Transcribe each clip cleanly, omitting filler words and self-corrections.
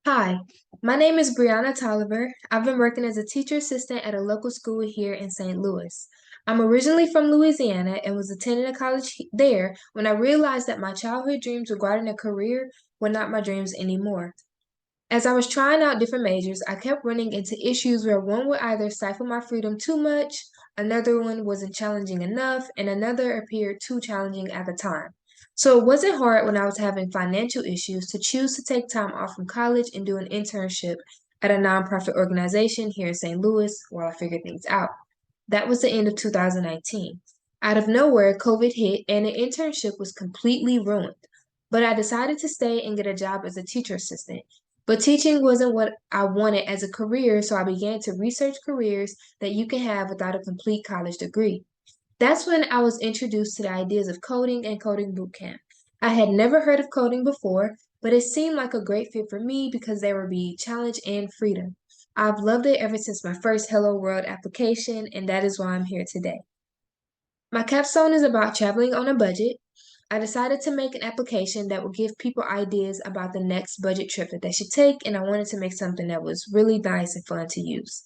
Hi, my name is Bri'Anna Tolliver. I've been working as a teacher assistant at a local school here in St. Louis. I'm originally from Louisiana and was attending a college there when I realized that my childhood dreams regarding a career were not my dreams anymore. As I was trying out different majors, I kept running into issues where one would either stifle my freedom too much, another one wasn't challenging enough, and another appeared too challenging at the time. So it wasn't hard when I was having financial issues to choose to take time off from college and do an internship at a nonprofit organization here in St. Louis while I figured things out. That was the end of 2019. Out of nowhere, COVID hit and the internship was completely ruined. But I decided to stay and get a job as a teacher assistant. But teaching wasn't what I wanted as a career, so I began to research careers that you can have without a complete college degree. That's when I was introduced to the ideas of coding and coding bootcamp. I had never heard of coding before, but it seemed like a great fit for me because there would be challenge and freedom. I've loved it ever since my first Hello World application, and that is why I'm here today. My capstone is about traveling on a budget. I decided to make an application that would give people ideas about the next budget trip that they should take, and I wanted to make something that was really nice and fun to use.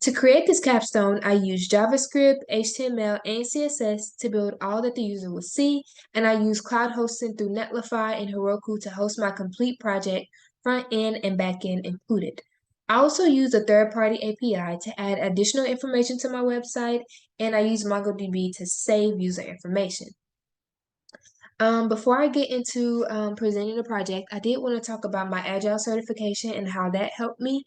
To create this capstone, I used JavaScript, HTML, and CSS to build all that the user would see, and I used cloud hosting through Netlify and Heroku to host my complete project, front end and back end included. I also used a third-party API to add additional information to my website, and I used MongoDB to save user information. Before I get into presenting the project, I did want to talk about my Agile certification and how that helped me.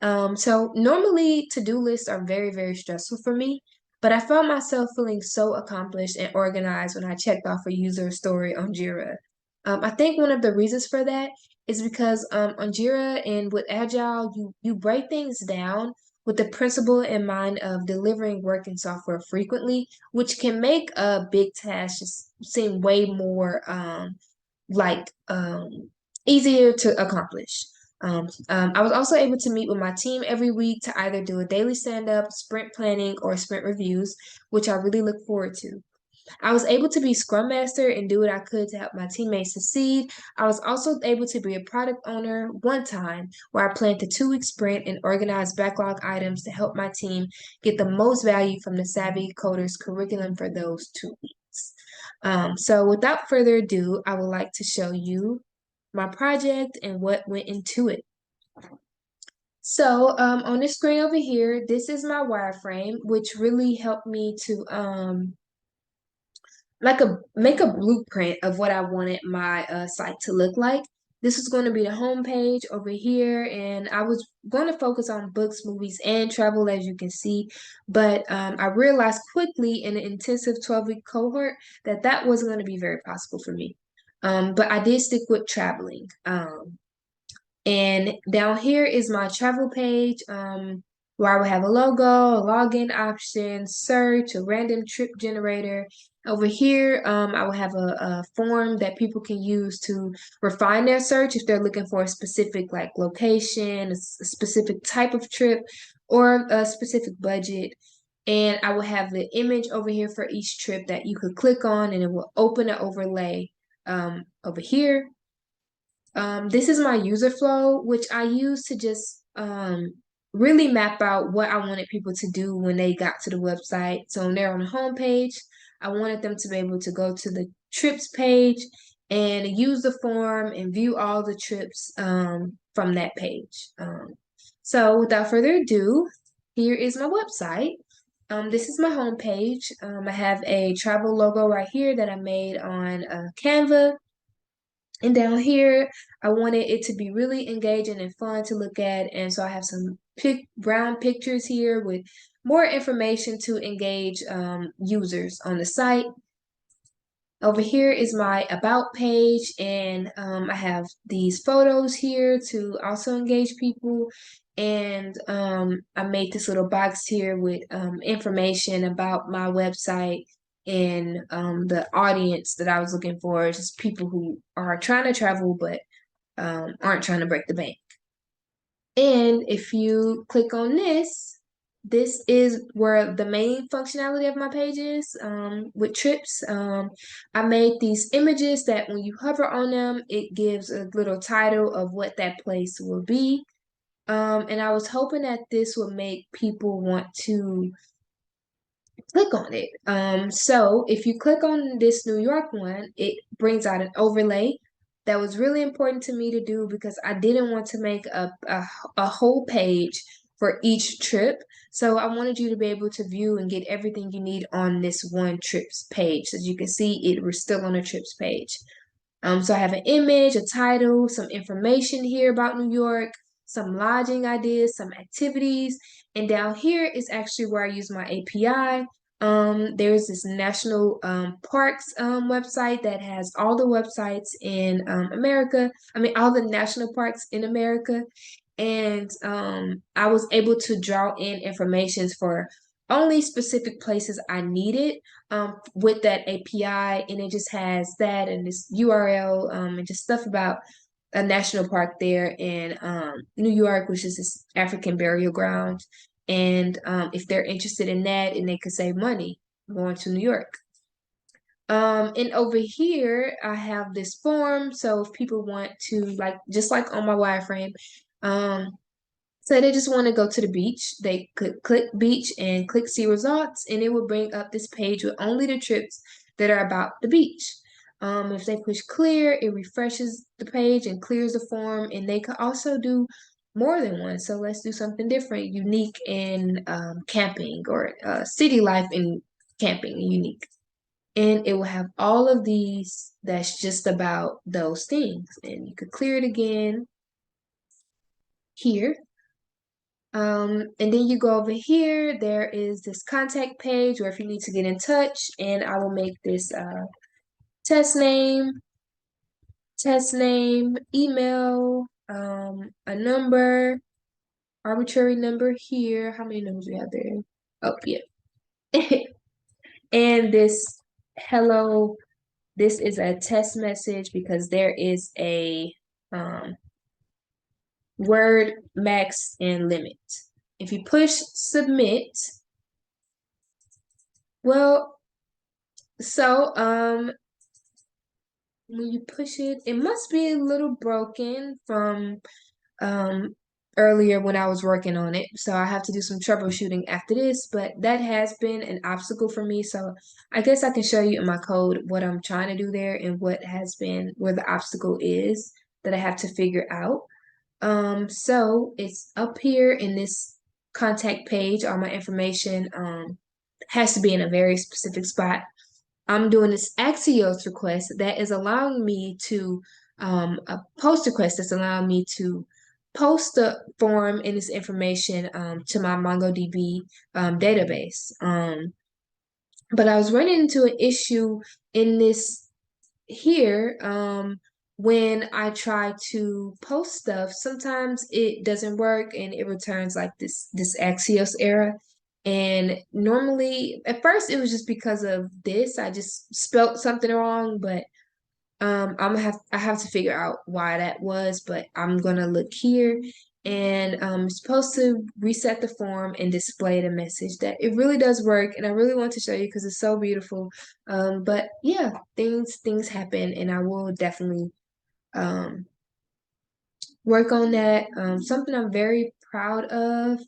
So normally to-do lists are very, very stressful for me, but I found myself feeling so accomplished and organized when I checked off a user story on Jira. I think one of the reasons for that is because on Jira and with Agile, you break things down with the principle in mind of delivering work and software frequently, which can make a big task just seem way more like easier to accomplish. I was also able to meet with my team every week to either do a daily stand up, sprint planning, or sprint reviews, which I really look forward to. I was able to be Scrum Master and do what I could to help my teammates succeed. I was also able to be a product owner one time where I planned the 2 week sprint and organized backlog items to help my team get the most value from the Savvy Coders curriculum for those 2 weeks. So without further ado, I would like to show you my project and what went into it. So on the screen over here, this is my wireframe, which really helped me to make a blueprint of what I wanted my site to look like. This is going to be the home page over here, and I was going to focus on books, movies, and travel, as you can see. But I realized quickly in an intensive 12-week cohort that that wasn't going to be very possible for me. But I did stick with traveling. And down here is my travel page, where I will have a logo, a login option, search, a random trip generator. Over here, I will have a form that people can use to refine their search if they're looking for a specific like location, a specific type of trip, or a specific budget. And I will have the image over here for each trip that you could click on, and it will open an overlay over here. This is my user flow, which I use to just really map out what I wanted people to do when they got to the website. So when they're on the home page, I wanted them to be able to go to the trips page and use the form and view all the trips from that page. So without further ado, here is my website. This is my home page. I have a travel logo right here that I made on Canva. And down here, I wanted it to be really engaging and fun to look at. And so I have some brown pictures here with more information to engage users on the site. Over here is my about page, and I have these photos here to also engage people. And I made this little box here with information about my website and the audience that I was looking for, just people who are trying to travel but aren't trying to break the bank. And if you click on this, this is where the main functionality of my page is, with trips. I made these images that when you hover on them, it gives a little title of what that place will be. And I was hoping that this would make people want to click on it. So if you click on this New York one, it brings out an overlay that was really important to me to do because I didn't want to make a whole page for each trip. So I wanted you to be able to view and get everything you need on this one trips page. As you can see, we're still on a trips page. So I have an image, a title, some information here about New York, some lodging ideas, some activities, and down here is actually where I use my API. There's this national parks website that has all the websites in America. I mean, all the national parks in America. And I was able to draw in information for only specific places I needed with that API, and it just has that and this URL and just stuff about a national park there in New York, which is this African burial ground. And if they're interested in that, and they could save money going to New York. And over here, I have this form. So if people want to, like, just like on my wireframe, so they just want to go to the beach, they could click beach and click see results, and it will bring up this page with only the trips that are about the beach. If they push clear, it refreshes the page and clears the form, and they could also do more than one. So let's do something different, unique in camping, or city life in camping, unique. And it will have all of these that's just about those things. And you could clear it again here. And then you go over here, there is this contact page where if you need to get in touch, and I will make this test name, email, a number, arbitrary number here. How many numbers we have there? Oh, yeah. And this hello, this is a test message because there is a word max and limit. If you push submit, well, so when you push it, it must be a little broken from um earlier when I was working on it. So I have to do some troubleshooting after this, but that has been an obstacle for me. So I guess I can show you in my code what I'm trying to do there and what has been where the obstacle is that I have to figure out. So it's up here in this contact page. All my information has to be in a very specific spot. I'm doing this Axios request that is allowing me to a post request that's allowing me to post the form and this information to my MongoDB database. But I was running into an issue in this here when I try to post stuff. Sometimes it doesn't work and it returns like this Axios error. And normally, at first, it was just because of this. I just spelt something wrong, but I have to figure out why that was. But I'm gonna look here, and I'm supposed to reset the form and display the message that it really does work. And I really want to show you because it's so beautiful. But yeah, things happen, and I will definitely um work on that. Something I'm very proud of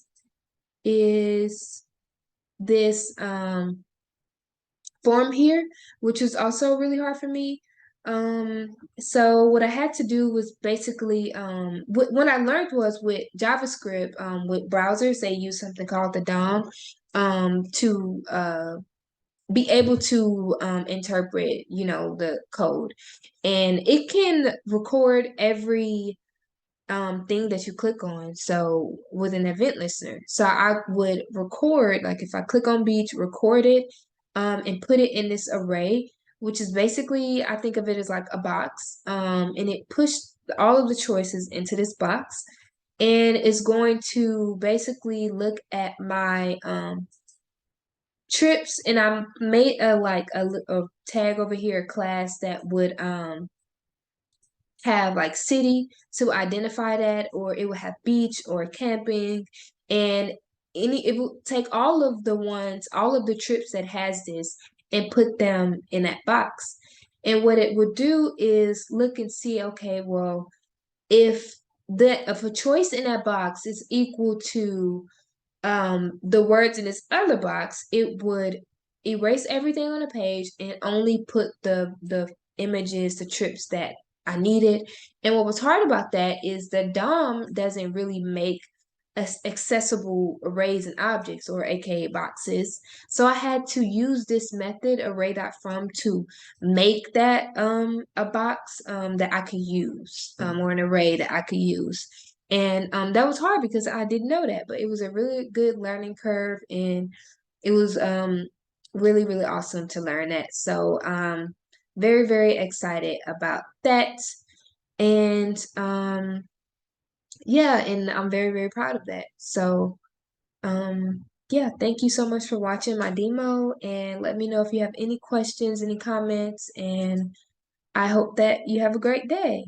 is this form here, which was also really hard for me. So what I had to do was basically, what I learned was with JavaScript, with browsers, they use something called the DOM, to be able to interpret, the code, and it can record every thing that you click on. So with an event listener, so I would record, like if I click on beach, record it, and put it in this array, which is basically, I think of it as like a box, and it pushed all of the choices into this box, and it's going to basically look at my trips, and I made a tag over here, a class that would have like city to identify that, or it would have beach or camping. And it will take all of the trips that has this and put them in that box. And what it would do is look and see, okay, well, if if a choice in that box is equal to the words in this other box, it would erase everything on the page and only put the images, the trips that I needed. And what was hard about that is the DOM doesn't really make accessible arrays and objects, or aka boxes. So I had to use this method, array.from, to make that a box that I could use, or an array that I could use. And that was hard because I didn't know that, but it was a really good learning curve, and it was really, really awesome to learn that. So very, very excited about that. And yeah, and I'm very, very proud of that. So yeah, thank you so much for watching my demo, and let me know if you have any questions, any comments, and I hope that you have a great day.